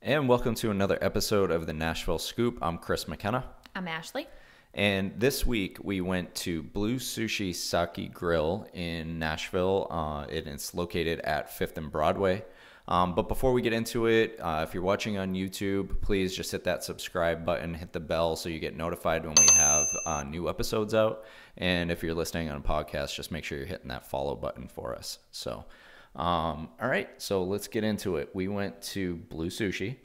and welcome to another episode of the Nashville Scoop. I'm Chris McKenna. I'm Ashley. And this week we went to Blue Sushi Sake Grill in Nashville. It's located at 5th and Broadway. But before we get into it, if you're watching on YouTube, please just hit that subscribe button, hit the bell so you get notified when we have new episodes out. And if you're listening on a podcast, just make sure you're hitting that follow button for us. So, all right, so let's get into it. We went to Blue Sushi.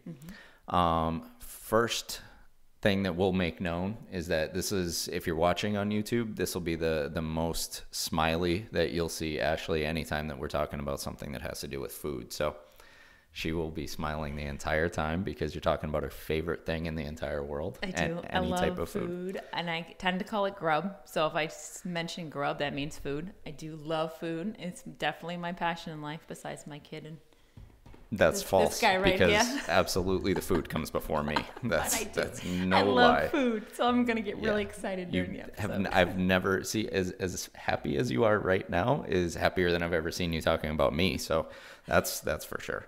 First thing that we'll make known is that this is, if you're watching on YouTube, this will be the most smiley that you'll see Ashley anytime that we're talking about something that has to do with food. So she will be smiling the entire time because you're talking about her favorite thing in the entire world. I do. I love type of food, and I tend to call it grub. So if I mention grub, that means food. I do love food. It's definitely my passion in life besides my kid and That's false. This guy right because here. absolutely the food comes before me. That's no I lie. love food, so I'm gonna get really excited during the episode. I've never as happy as you are right now is happier than I've ever seen you talking about me. So that's for sure.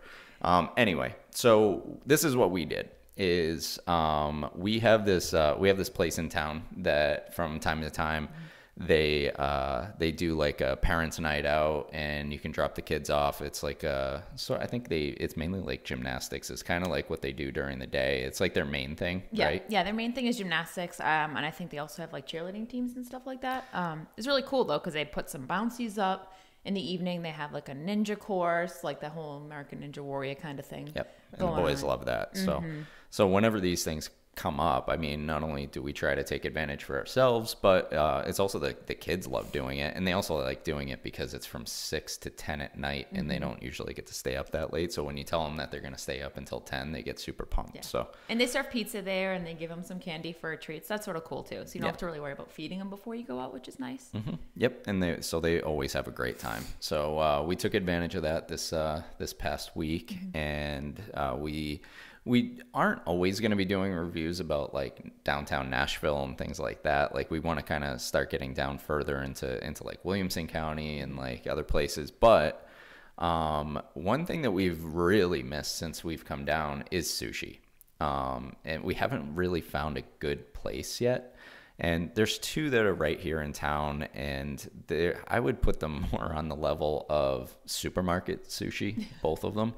Anyway, so this is what we did. Is we have this place in town that from time to time they do like a parents' night out, and you can drop the kids off. It's like I think it's mainly like gymnastics. It's kind of like what they do during the day. It's like their main thing, right? Yeah, their main thing is gymnastics, and I think they also have like cheerleading teams and stuff like that. It's really cool though because they put some bouncies up. In the evening, they have like a ninja course, like the whole American Ninja Warrior kind of thing. Yep, and the boys love that. So whenever these things come up, I mean, not only do we try to take advantage for ourselves, but it's also the kids love doing it, and they also like doing it because it's from 6 to 10 at night, and they don't usually get to stay up that late. So when you tell them that they're going to stay up until 10, they get super pumped. Yeah. And they serve pizza there, and they give them some candy for treats. That's sort of cool too. So you don't have to really worry about feeding them before you go out, which is nice. Yep, and they always have a great time. So we took advantage of that this past week, and we aren't always going to be doing reviews about like downtown Nashville and things like that. Like we want to kind of start getting down further into like Williamson County and like other places. But one thing that we've really missed since we've come down is sushi. And we haven't really found a good place yet. And there's two that are right here in town, and I would put them more on the level of supermarket sushi, both of them.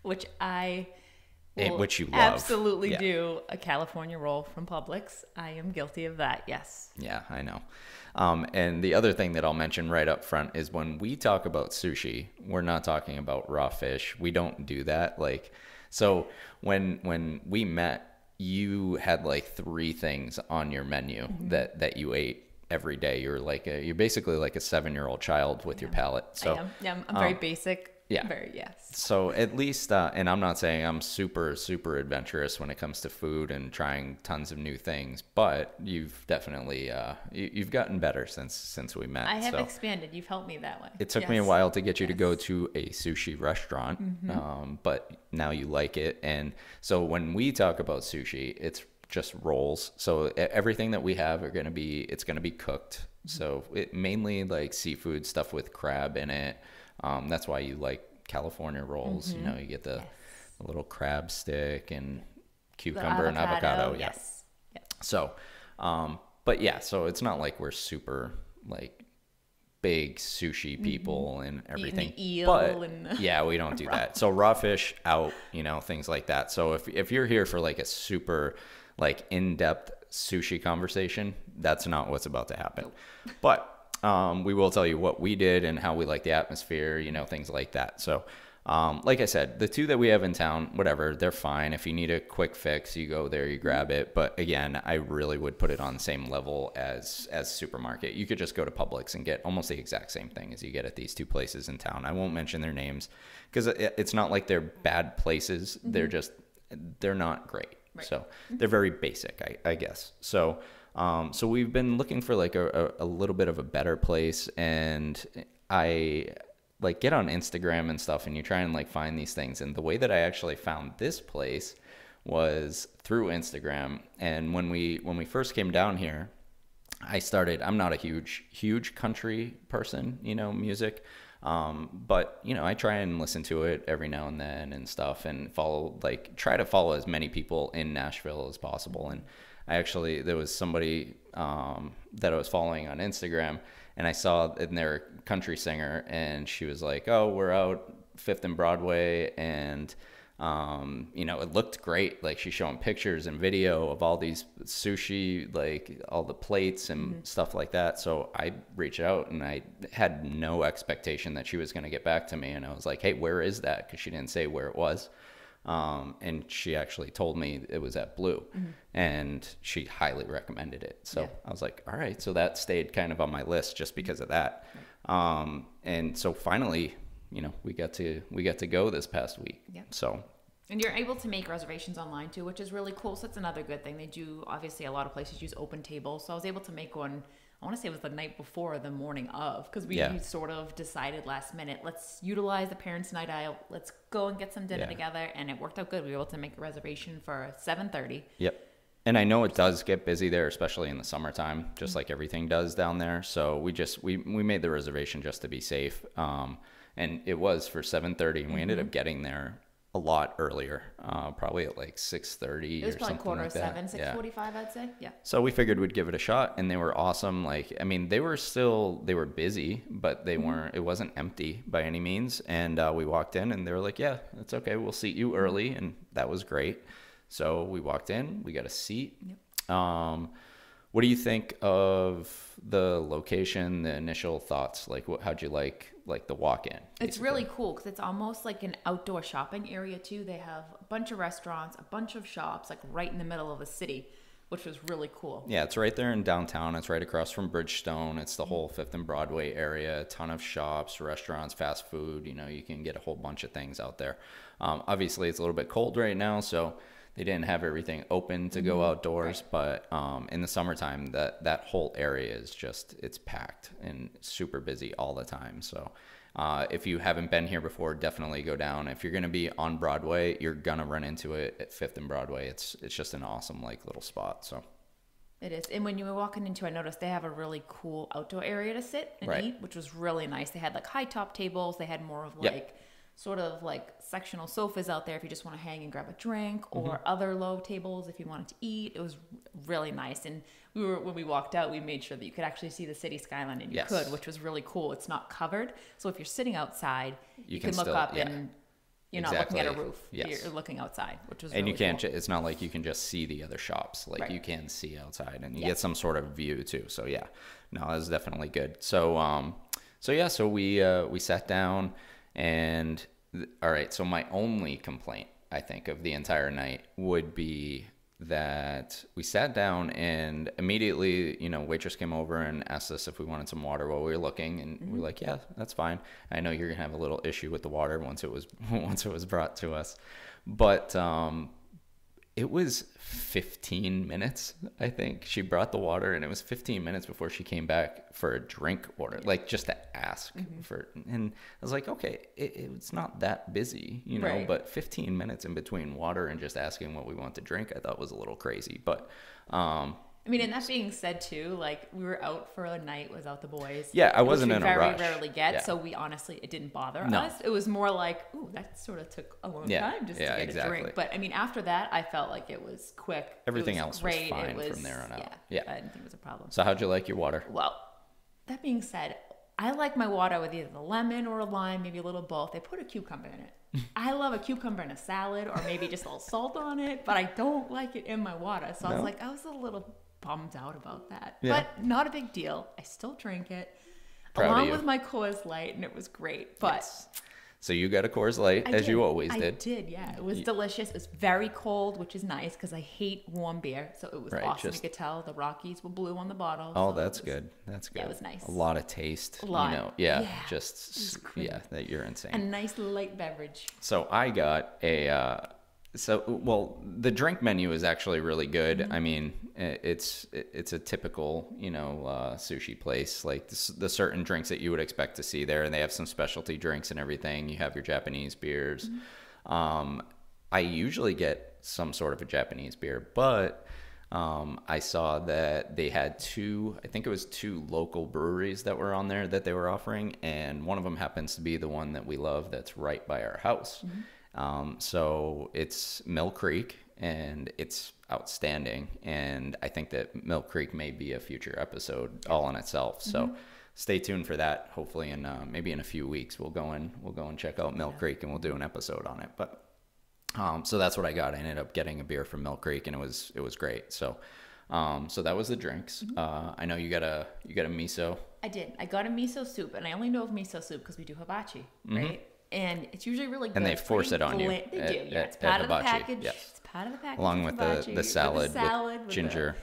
Which I which you love. Absolutely do. A California roll from Publix. I am guilty of that, yes. Yeah, I know. And the other thing that I'll mention right up front is when we talk about sushi, we're not talking about raw fish. We don't do that. Like, so when we met, you had like 3 things on your menu that you ate every day. You're basically like a 7-year-old child with your palate. So I am. Yeah, I'm very basic. Yeah. Yes. So at least, and I'm not saying I'm super, super adventurous when it comes to food and trying tons of new things, but you've definitely, you've gotten better since we met. I have expanded. You've helped me that way. It took me a while to get you to go to a sushi restaurant, but now you like it. And so when we talk about sushi, it's just rolls. So everything that we have it's going to be cooked. So it mainly like seafood stuff with crab in it. That's why you like California rolls. You know, you get the little crab stick and cucumber and avocado. Yes. Yeah. So, but yeah, so it's not like we're super like big sushi people and everything. Yeah, we don't do that. So raw fish out, things like that. So if you're here for like a super like in-depth sushi conversation, that's not what's about to happen. Nope. But we will tell you what we did and how we like the atmosphere, things like that. So, like I said, the 2 that we have in town, whatever, they're fine. If you need a quick fix, you go there, you grab it. But again, I really would put it on the same level as supermarket. You could just go to Publix and get almost the exact same thing as you get at these 2 places in town. I won't mention their names because it's not like they're bad places. They're not great. Right. So they're very basic, I guess. So we've been looking for like a little bit of a better place, and I like get on Instagram and stuff, and you try and like find these things. And the way that I actually found this place was through Instagram. And when we first came down here, I'm not a huge country person, music. But, you know, I try and listen to it every now and then and stuff, and try to follow as many people in Nashville as possible. And there was somebody that I was following on Instagram, and I saw in their country singer, and she was like, oh, we're out 5th and Broadway, and you know, it looked great. Like, she's showing pictures and video of all these sushi, like all the plates and stuff like that. So I reached out, and I had no expectation that she was going to get back to me. And I was like, hey, where is that? Because she didn't say where it was. And she actually told me it was at Blue, and she highly recommended it. So I was like, all right. So that stayed kind of on my list just because of that. And so finally, you know, we got to go this past week. Yeah. So. And you're able to make reservations online too, which is really cool. So that's another good thing. They do, obviously, a lot of places use open tables. So I was able to make one, I want to say it was the night before or the morning of, because we sort of decided last minute, let's utilize the parents' night out. Let's go and get some dinner together. And it worked out good. We were able to make a reservation for 7:30. Yep. And I know it does get busy there, especially in the summertime, just like everything does down there. So we made the reservation just to be safe. And it was for 7:30, and we ended up getting there a lot earlier, probably at like 6:30 or something like that. It was probably quarter of 7, 6:45, I'd say. Yeah. So we figured we'd give it a shot, and they were awesome. Like, I mean, they were busy, but they weren't, it wasn't empty by any means. And we walked in, and they were like, yeah, it's okay. We'll seat you early. And that was great. So we walked in, we got a seat. Yep. What do you think of the location, the initial thoughts? Like, how'd you like the walk-in? Basically? It's really cool because it's almost like an outdoor shopping area too. They have a bunch of restaurants, a bunch of shops, like right in the middle of the city, which was really cool. Yeah, it's right there in downtown. It's right across from Bridgestone. It's the whole 5th and Broadway area. A ton of shops, restaurants, fast food. You know, you can get a whole bunch of things out there. Obviously, it's a little bit cold right now, so they didn't have everything open to go outdoors, but in the summertime, that whole area is just, it's packed and super busy all the time. So if you haven't been here before, definitely go down. If you're going to be on Broadway, you're going to run into it at 5th and Broadway. It's just an awesome like little spot. So it is. And when you were walking into, I noticed they have a really cool outdoor area to sit and eat, which was really nice. They had like high top tables. They had more of like sort of like sectional sofas out there if you just want to hang and grab a drink, or other low tables if you wanted to eat. It was really nice. And when we walked out, we made sure that you could actually see the city skyline, and you could, which was really cool. It's not covered. So if you're sitting outside, you can look up and you're not looking at a roof. You're looking outside, which was really you can't, cool. It's not like you can just see the other shops. Like you can see outside, and you get some sort of view too. So yeah, no, that was definitely good. So, so we sat down. And all right, so my only complaint, I think, of the entire night would be that we sat down, and immediately, you know, waitress came over and asked us if we wanted some water while we were looking, and we were like, yeah, that's fine. I know you're gonna have a little issue with the water once it was brought to us, but it was 15 minutes, I think. She brought the water, and it was 15 minutes before she came back for a drink order, like just to ask for. And I was like, okay, it's not that busy, you know, but 15 minutes in between water and just asking what we want to drink, I thought was a little crazy. But I mean, and that being said too, like, we were out for a night without the boys. Yeah, I wasn't in a rush. Very rarely get, so we honestly, it didn't bother us. It was more like, ooh, that sort of took a long time just to get a drink. But I mean, after that, I felt like it was quick. Everything else was fine from there on out. Yeah, I didn't think it was a problem. So how'd you like your water? Well, that being said, I like my water with either the lemon or a lime, maybe a little both. They put a cucumber in it. I love a cucumber in a salad, or maybe just a little salt on it, but I don't like it in my water. So I was like, I was a little bummed out about that, but not a big deal. I still drank it along with my Coors Light, and it was great. But so you got a Coors Light, as you always did. I did, yeah. It was delicious. It was very cold, which is nice because I hate warm beer. So it was awesome. You could tell the Rockies were blue on the bottle. Oh, that's good. That's good. Yeah, it was nice. A lot of taste. You know, just that you're insane. A nice light beverage. So I got a. The drink menu is actually really good. I mean, it's a typical, you know, sushi place, like the certain drinks that you would expect to see there, and they have some specialty drinks and everything. You have your Japanese beers. I usually get some sort of a Japanese beer, but I saw that they had I think it was two local breweries that were on there that they were offering, and one of them happens to be the one that we love that's right by our house. So it's Mill Creek, and it's outstanding, and I think that Mill Creek may be a future episode all in itself. So stay tuned for that. Hopefully in maybe in a few weeks we'll go and check out Mill Creek, and we'll do an episode on it. But so that's what I got. I ended up getting a beer from Mill Creek, and it was great. So so that was the drinks. I know you got a miso. I did. I got a miso soup, and I only know of miso soup because we do hibachi, right? And it's usually really good. And they force it on you. They do. Yeah, it's part of the package. Yes. It's part of the package. Along with the salad with ginger.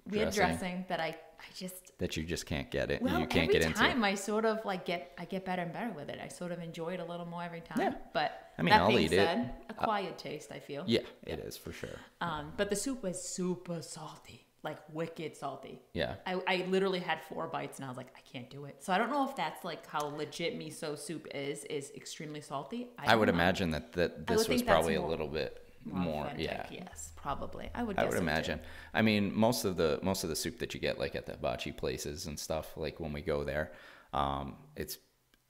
We had dressing that I just that you just can't get it. Well, you can't get into. Every time I sort of like I get better and better with it. I sort of enjoy it a little more every time. Yeah. But I mean, that I'll being eat said, it. Acquired taste, I feel. Yeah, it is for sure. But the soup was super salty, like wicked salty. Yeah. I literally had 4 bites and I was like, I can't do it. So I don't know if that's like how legit miso soup is extremely salty. I would imagine that this was probably a little bit more authentic, yeah. Yes, probably. I would imagine. Too. I mean, most of the soup that you get like at the hibachi places and stuff, like when we go there, it's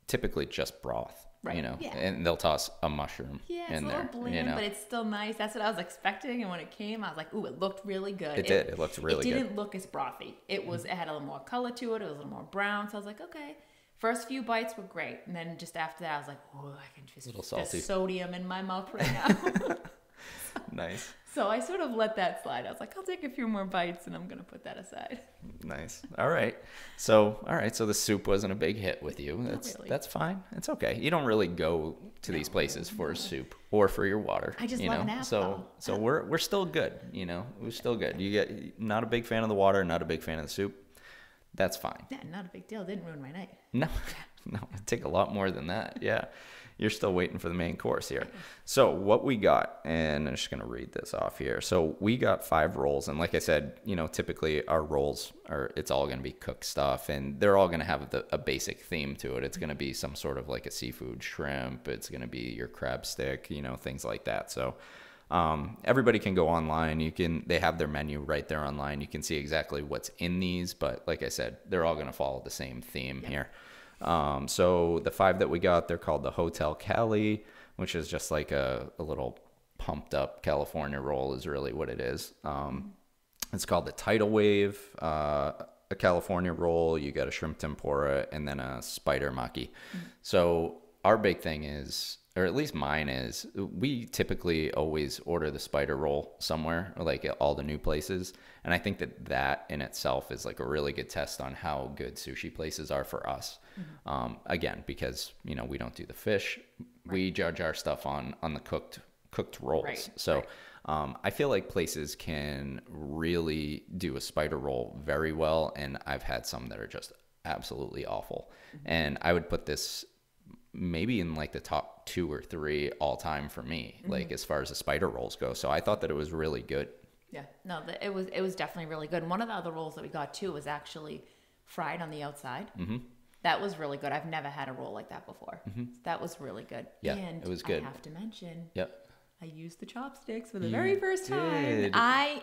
typically just broth. Right. You know, yeah. And they'll toss a mushroom in there. It's a little bland, but it's still nice. That's what I was expecting, and when it came, I was like, "Ooh, it looked really good." It did. It looked really good. It didn't look as brothy. It had a little more color to it. It was a little more brown. So I was like, "Okay." First few bites were great, and then just after that, I was like, "Oh, I can just feel the sodium in my mouth right now." Nice. So I sort of let that slide. I was like, I'll take a few more bites and I'm going to put that aside. Nice. All right. So the soup wasn't a big hit with you. That's fine. It's okay. You don't really go to these places for a soup or for your water. I just love an apple. So we're still good, you know. We're still good. You get not a big fan of the water, not a big fan of the soup. That's fine. Yeah, not a big deal. It didn't ruin my night. No, it'd take a lot more than that. Yeah. You're still waiting for the main course here. So what we got, and I'm just going to read this off here. So we got 5 rolls. And like I said, you know, typically our rolls it's all going to be cooked stuff, and they're all going to have a basic theme to it. It's going to be some sort of like a seafood shrimp. It's going to be your crab stick, you know, things like that. So everybody can go online. They have their menu right there online. You can see exactly what's in these. But like I said, they're all going to follow the same theme here. So the 5 that we got, they're called the Hotel Cali, which is just like a little pumped up California roll is really what it is. It's called the Tidal Wave, a California roll. You got a shrimp tempura and then a spider maki. So our big thing is, or at least mine is, we typically always order the spider roll somewhere, or like at all the new places. And I think that in itself is like a really good test on how good sushi places are for us. Again, because, you know, we don't do the fish. Right. We judge our stuff on the cooked rolls. Right. So I feel like places can really do a spider roll very well. And I've had some that are just absolutely awful. And I would put this maybe in like the top 2 or 3 all time for me, like as far as the spider rolls go. So I thought that it was really good. Yeah, no, it was definitely really good. And one of the other rolls that we got too was actually fried on the outside. That was really good. I've never had a roll like that before. That was really good. Yeah, and it was good. I have to mention, I used the chopsticks for the very first time. I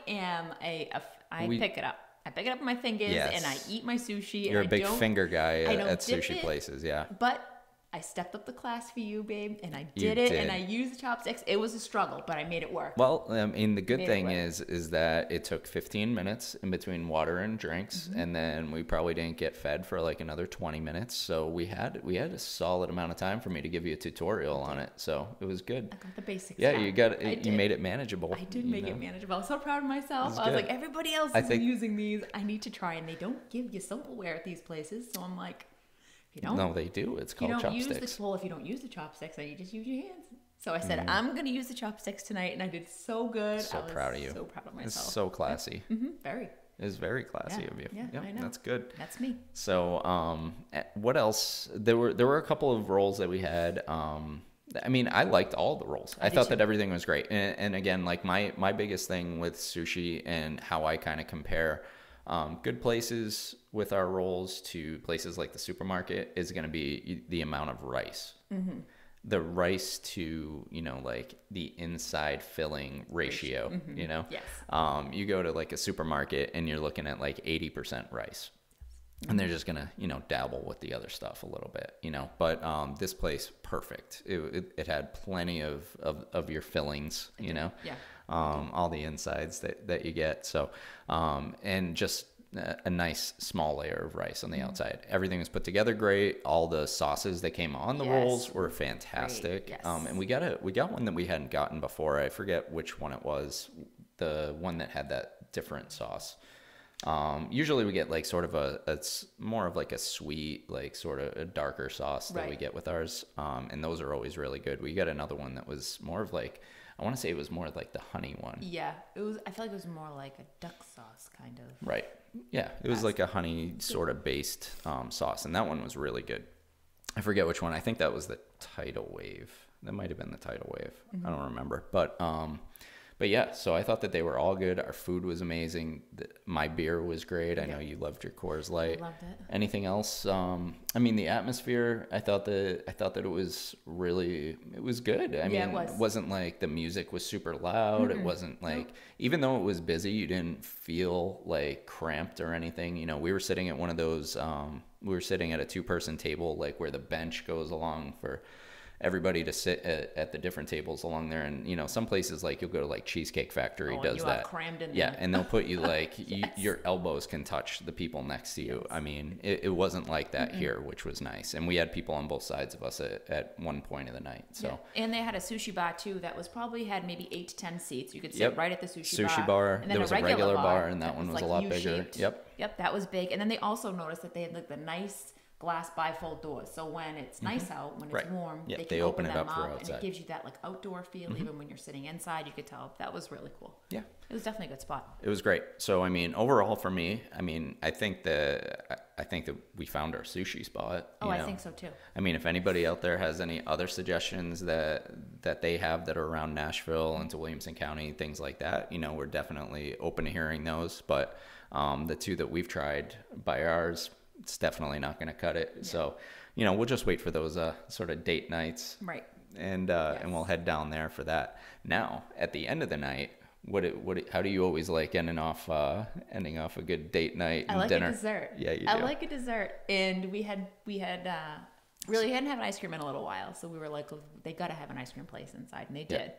pick it up. I pick it up with my fingers and I eat my sushi. You're a big finger guy at sushi places, yeah. But I stepped up the class for you, babe, and I did it, and I used the chopsticks. It was a struggle, but I made it work. Well, I mean, the good thing is that it took 15 minutes in between water and drinks, and then we probably didn't get fed for like another 20 minutes. So we had a solid amount of time for me to give you a tutorial on it. So it was good. I got the basics. Yeah, you made it manageable. I did make it manageable. I was so proud of myself. I was like, everybody else is using these. I need to try, and they don't give you silverware at these places. So I'm like, no, they do. It's called chopsticks. If you don't use the chopsticks, then you just use your hands. So I said, I'm going to use the chopsticks tonight, and I did so good. So proud of you. So proud of myself. It's so classy. Very. It's very classy of you. Yeah, I know. That's good. That's me. So, what else? There were a couple of rolls that we had. I mean, I liked all the rolls. I thought that everything was great. And again, like my biggest thing with sushi and how I kind of compare good places with our rolls to places like the supermarket is going to be the amount of rice. the rice to, you know, like the inside filling ratio, you know? Yes. You go to like a supermarket and you're looking at like 80% rice. And they're just going to, you know, dabble with the other stuff a little bit, you know. But this place, perfect. It had plenty of your fillings, you know. Yeah. All the insides that you get. So, and just a nice small layer of rice on the outside. Everything was put together great. All the sauces that came on the rolls were fantastic. Yes. And we got one that we hadn't gotten before. I forget which one it was. The one that had that different sauce. Usually we get like sort of it's more of like a sweet, like sort of a darker sauce that we get with ours. And those are always really good. We got another one that was more of like, I want to say it was more like the honey one. Yeah, I feel like it was more like a duck sauce kind of. Right. Yeah, it was like a honey sort of based sauce, and that one was really good. I forget which one. I think that was the Tidal Wave. That might have been the Tidal Wave. I don't remember. But yeah, so I thought that they were all good. Our food was amazing. My beer was great. I know you loved your Coors Light. I loved it. Anything else? I mean, the atmosphere, I thought that it was good. I mean, it wasn't like the music was super loud. It wasn't like, even though it was busy, you didn't feel like cramped or anything. You know, we were sitting at one of those, we were sitting at a 2-person table, like where the bench goes along for everybody to sit at the different tables along there. And, you know, some places like you'll go to like Cheesecake Factory does that. Crammed in there. Yeah. And they'll put you like, your elbows can touch the people next to you. I mean, it wasn't like that here, which was nice. And we had people on both sides of us at one point of the night. So, and they had a sushi bar too that was probably had maybe 8 to 10 seats. You could sit right at the sushi bar. And then there was a regular bar, and that one was like a lot bigger. Yep, that was big. And then they also noticed that they had like the nice glass bifold doors, so when it's nice out, when it's warm, they can open it up for outside, and it gives you that like outdoor feel. Even when you're sitting inside, you could tell. That was really cool. Yeah, it was definitely a good spot. It was great. So I mean, overall for me, I mean, I think that we found our sushi spot. I think so too. I mean, if anybody out there has any other suggestions that they have that are around Nashville into Williamson County, things like that, you know, we're definitely open to hearing those. But the two that we've tried by ours, it's definitely not going to cut it. So, you know, we'll just wait for those sort of date nights. Right. And we'll head down there for that. Now, at the end of the night, how do you always like ending off a good date night and dinner? I like a dessert. Yeah, you do. I like a dessert. And we hadn't had an ice cream in a little while. So we were like, they got to have an ice cream place inside. And they did.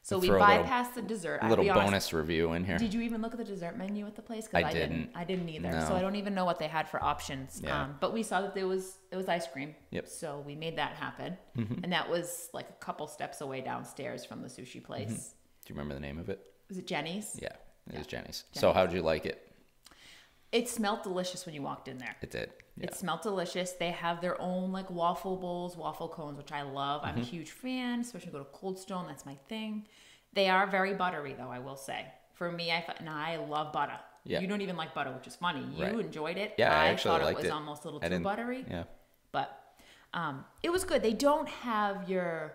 So we bypassed the dessert. A little bonus review in here. Did you even look at the dessert menu at the place? Because I didn't. I didn't either. No. So I don't even know what they had for options. Yeah. But we saw that it was ice cream. Yep. So we made that happen. And that was like a couple steps away downstairs from the sushi place. Do you remember the name of it? Was it Jenny's? Yeah, it was Jenny's. So how'd you like it? It smelled delicious when you walked in there. It did. Yeah. It smelled delicious. They have their own like waffle bowls, waffle cones, which I love. I'm a huge fan, especially go to Cold Stone. That's my thing. They are very buttery, though, I will say. For me, I love butter. Yeah. You don't even like butter, which is funny. You enjoyed it. Yeah, I actually thought it was almost a little too buttery. Yeah. But it was good. They don't have your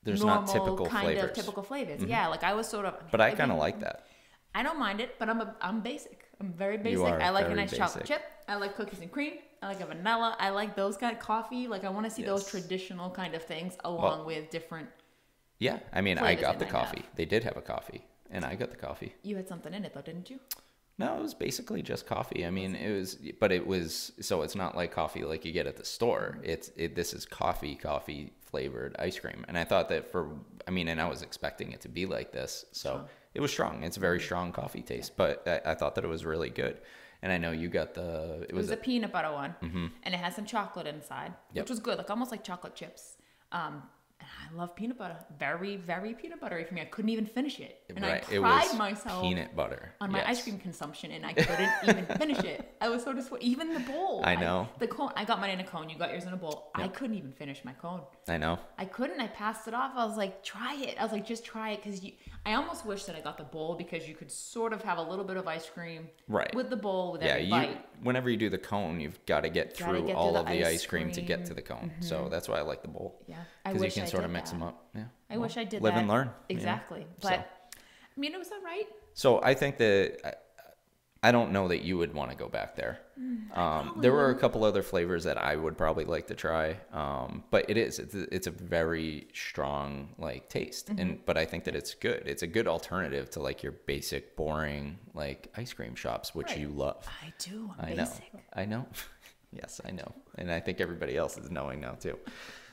not typical flavors. Typical flavors. Yeah, like I was sort of. But I kind of like that. I don't mind it, but I'm basic. I'm very basic. I like a nice chocolate chip. I like cookies and cream. I like a vanilla. I like those kind of coffee. Like I want to see those traditional kind of things along with different. Yeah, I mean, I got the coffee. They did have a coffee, and I got the coffee. You had something in it, though, didn't you? No, it was basically just coffee. I mean, so it's not like coffee like you get at the store. This is coffee flavored ice cream. And I thought that and I was expecting it to be like this. So it was strong. It's a very strong coffee taste, but I thought that it was really good. And I know you got it was a peanut butter one, and it had some chocolate inside, which was good, like almost like chocolate chips. I love peanut butter. Very, very peanut buttery for me. I couldn't even finish it. And I pride myself peanut butter on my ice cream consumption, and I couldn't even finish it. I was so disappointed. Even the bowl. I know. The cone. I got mine in a cone. You got yours in a bowl. Yep. I couldn't even finish my cone. I know. I couldn't. I passed it off. I was like, try it. I was like, just try it. Because I almost wish that I got the bowl, because you could sort of have a little bit of ice cream with the bowl with every bite. Whenever you do the cone, you've got to get through all of the ice cream to get to the cone. So that's why I like the bowl. Yeah. Because you can sort of mix them up. Yeah. I wish I did live that. and learn. Exactly. But, I mean, it was all right. So I think that I don't know that you would want to go back there. There were a couple other flavors that I would probably like to try, but it's a very strong like taste, but I think that it's good. It's a good alternative to like your basic boring like ice cream shops, which you love. I do. I know. Yes, I know, and I think everybody else is knowing now too.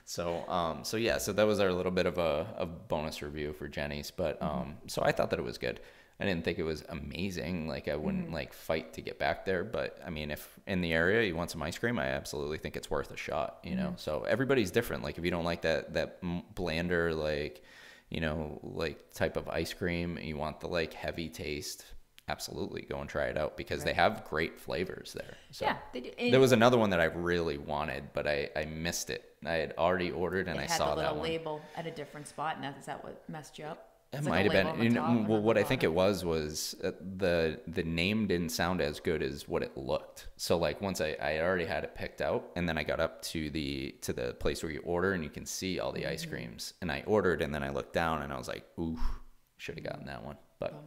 So that was our little bit of a bonus review for Jenny's, but so I thought that it was good. I didn't think it was amazing. Like I wouldn't like fight to get back there, but I mean, if in the area you want some ice cream, I absolutely think it's worth a shot, you know? So everybody's different. Like if you don't like that blander, like, you know, like type of ice cream, you want the like heavy taste, absolutely go and try it out because they have great flavors there. So yeah, they do. There was another one that I really wanted, but I missed it. I had already ordered and I saw that one. It had the little label at a different spot, and is that what messed you up? It might have been. You know, well, what I think it was the name didn't sound as good as what it looked. So like once I already had it picked out, and then I got up to the place where you order and you can see all the ice creams, and I ordered, and then I looked down and I was like, ooh, should have gotten that one. But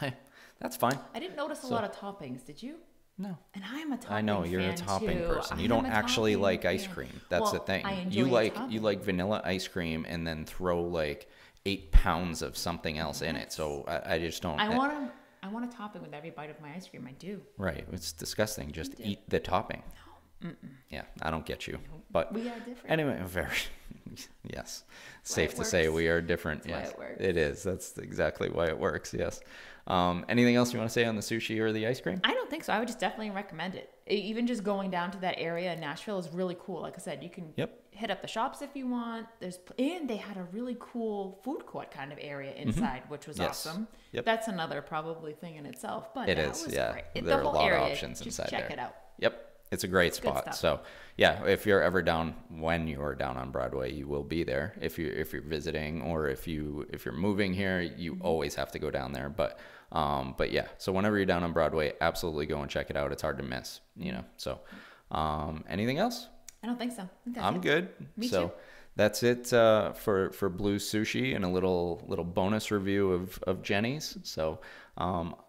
hey, that's fine. I didn't notice a lot of toppings. Did you? No. And I'm a topping I know you're a topping person. You don't actually like ice cream. That's the thing. You like vanilla ice cream and then throw like 8 pounds of something else in it. So I just don't. I want a topping with every bite of my ice cream. I do. Right. It's disgusting. Just eat the topping. No. Yeah, I don't get you. But we are different. Anyway, yes. Safe to say we are different. That's yes, why it works. It is. That's exactly why it works. Yes. Anything else you want to say on the sushi or the ice cream? I don't think so. I would just definitely recommend it. Even just going down to that area in Nashville is really cool. Like I said, you can hit up the shops if you want. And they had a really cool food court kind of area inside, which was awesome. Yep. That's another probably thing in itself. But it is. Yeah. Great. There are a lot of options inside there. Check it out. Yep. It's a great spot. So yeah, if you're ever down, when you are down on Broadway, you will be there. If you're visiting or if you're moving here, you always have to go down there. But yeah, so whenever you're down on Broadway, absolutely go and check it out. It's hard to miss, you know. So anything else? I don't think so. I'm good. Me too. That's it for Blue Sushi and a little bonus review of Jenny's. So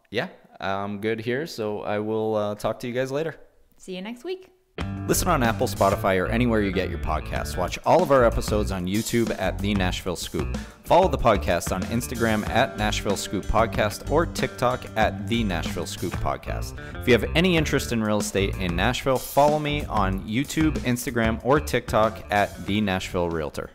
yeah, I'm good here. So I will talk to you guys later. See you next week. Listen on Apple, Spotify, or anywhere you get your podcasts. Watch all of our episodes on YouTube at The Nashville Scoop. Follow the podcast on Instagram at Nashville Scoop Podcast or TikTok at The Nashville Scoop Podcast. If you have any interest in real estate in Nashville, follow me on YouTube, Instagram, or TikTok at The Nashville Realtor.